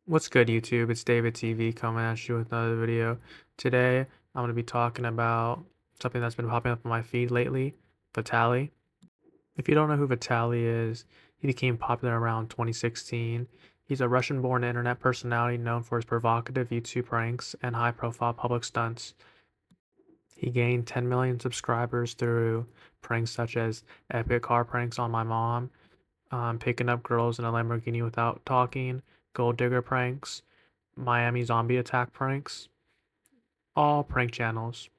What's good, YouTube? It's David TV coming at you with another video. Today, I'm going to be talking about something that's been popping up on my feed lately, Vitaly. If you don't know who Vitaly is, he became popular around 2016. He's a Russian-born internet personality known for his provocative YouTube pranks and high-profile public stunts. He gained 10 million subscribers through pranks such as epic car pranks on my mom, picking up girls in a Lamborghini without talking, gold digger pranks, Miami zombie attack pranks, all prank channels.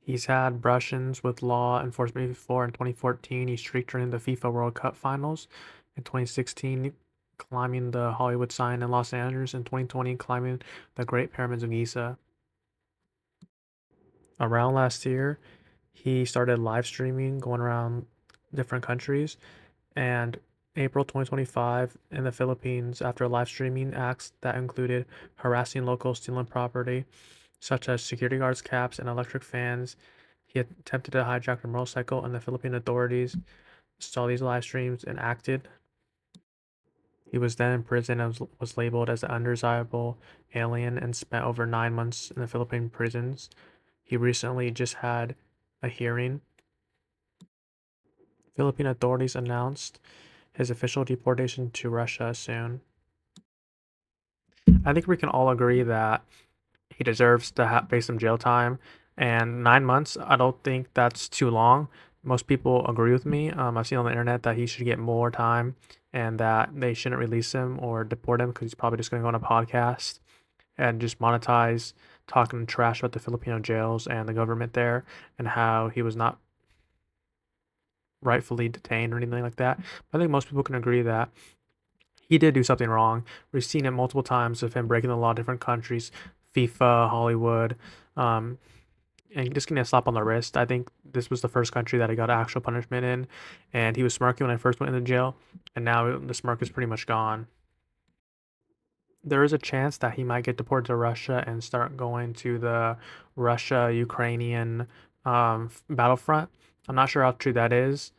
He's had brush-ins with law enforcement before. In 2014, he streaked during the FIFA World Cup finals. In 2016, climbing the Hollywood sign in Los Angeles. In 2020, climbing the Great Pyramids of Giza. Around last year, he started live streaming, going around different countries. And April 2025 in the Philippines, after live streaming acts that included harassing locals, stealing property, such as security guards' caps and electric fans. He attempted to hijack a motorcycle, and the Philippine authorities saw these live streams and acted. He was then in prison and was labeled as an undesirable alien and spent over 9 months in the Philippine prisons. He recently just had a hearing. Philippine authorities announced his official deportation to Russia soon. I think we can all agree that he deserves to face some jail time. And 9 months, I don't think that's too long. Most people agree with me. I've seen on the internet that he should get more time and that they shouldn't release him or deport him because he's probably just going to go on a podcast and just monetize talking trash about the Filipino jails and the government there and how he was not rightfully detained or anything like that. But I think most people can agree that he did do something wrong. We've seen it multiple times of him breaking the law in different countries, FIFA, Hollywood, um, and just getting a slap on the wrist. I think this was the first country that he got actual punishment in, and he was smirking when I first went into jail, and now the smirk is pretty much gone. There is a chance that he might get deported to Russia and start going to the Russia-Ukrainian battlefront. I'm not sure how true that is.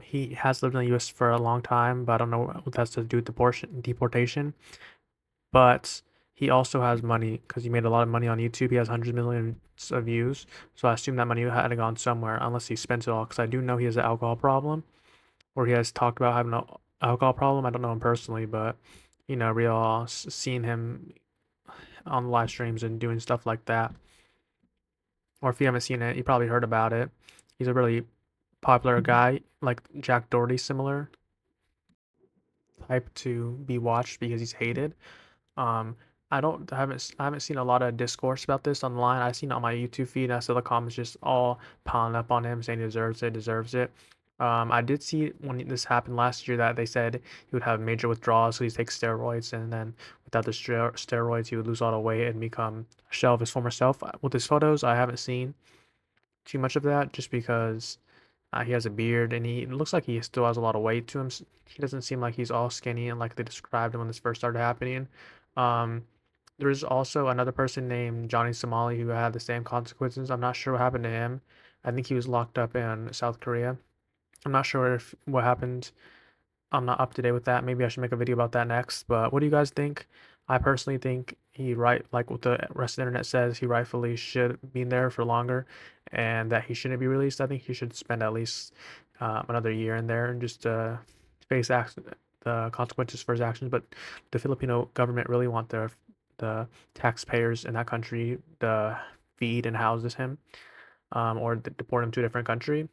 He has lived in the U.S. for a long time, but I don't know what that's to do with deportation. But he also has money because he made a lot of money on YouTube. He has hundreds of millions of views. So I assume that money had gone somewhere unless he spent it all. Because I do know he has an alcohol problem, or he has talked about having an alcohol problem. I don't know him personally, but we all seen him on live streams and doing stuff like that. Or if you haven't seen it, you probably heard about it. He's a really popular guy, like Jack Doherty, similar type to be watched because he's hated. Um, I haven't seen a lot of discourse about this online. I've seen it on my YouTube feed, and I saw the comments just all piling up on him saying he deserves it. I did see when this happened last year that they said he would have major withdrawals, so he takes steroids, and then without the steroids, he would lose all the weight and become a shell of his former self. With his photos, I haven't seen too much of that, just because he has a beard and he looks like he still has a lot of weight to him. He doesn't seem like he's all skinny and like they described him when this first started happening. Um, there's also another person named Johnny Somali who had the same consequences. I'm not sure what happened to him. I think he was locked up in South Korea. I'm not sure if what happened. I'm not up to date with that. Maybe I should make a video about that next. But what do you guys think? I personally think like what the rest of the internet says, he rightfully should be there for longer, and that he shouldn't be released. I think he should spend at least another year in there and just face the consequences for his actions. But the Filipino government really want the taxpayers in that country to feed and houses him, or deport him to a different country.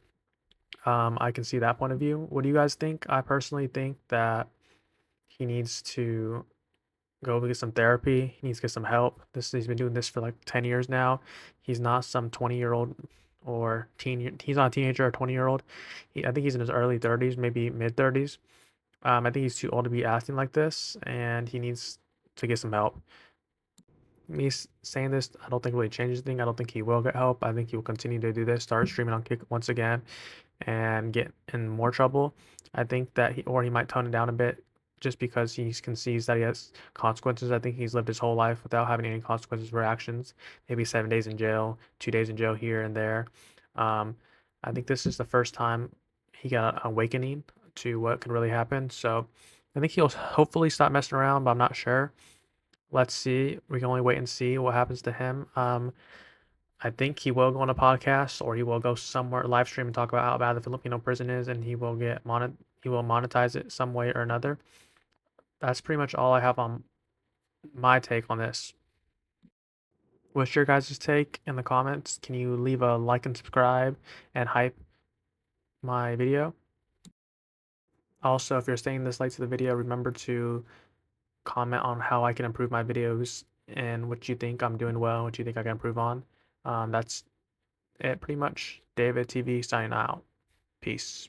I can see that point of view. What do you guys think? I personally think that he needs to go get some therapy. He needs to get some help. He's been doing this for like 10 years now. He's not some 20-year-old or teen. He's not a teenager or 20-year-old. I think he's in his early 30s, maybe mid 30s. I think he's too old to be acting like this, and he needs to get some help. Me saying this, I don't think really changes anything. I don't think he will get help. I think he will continue to do this, start streaming on Kick once again, and get in more trouble. I think that he might tone it down a bit just because he conceives that he has consequences. I think he's lived his whole life without having any consequences for actions. Maybe 7 days in jail, 2 days in jail here and there. Um, I think this is the first time he got an awakening to what could really happen. So I think he'll hopefully stop messing around, but I'm not sure. Let's see. We can only wait and see what happens to him. I think he will go on a podcast or he will go somewhere live stream and talk about how bad the Filipino prison is, and he will monetize it some way or another. That's pretty much all I have on my take on this. What's your guys' take in the comments? Can you leave a like and subscribe and hype my video? Also, if you're staying this late to the video, remember to comment on how I can improve my videos and what you think I'm doing well, what you think I can improve on. That's it pretty much. David TV signing out. Peace.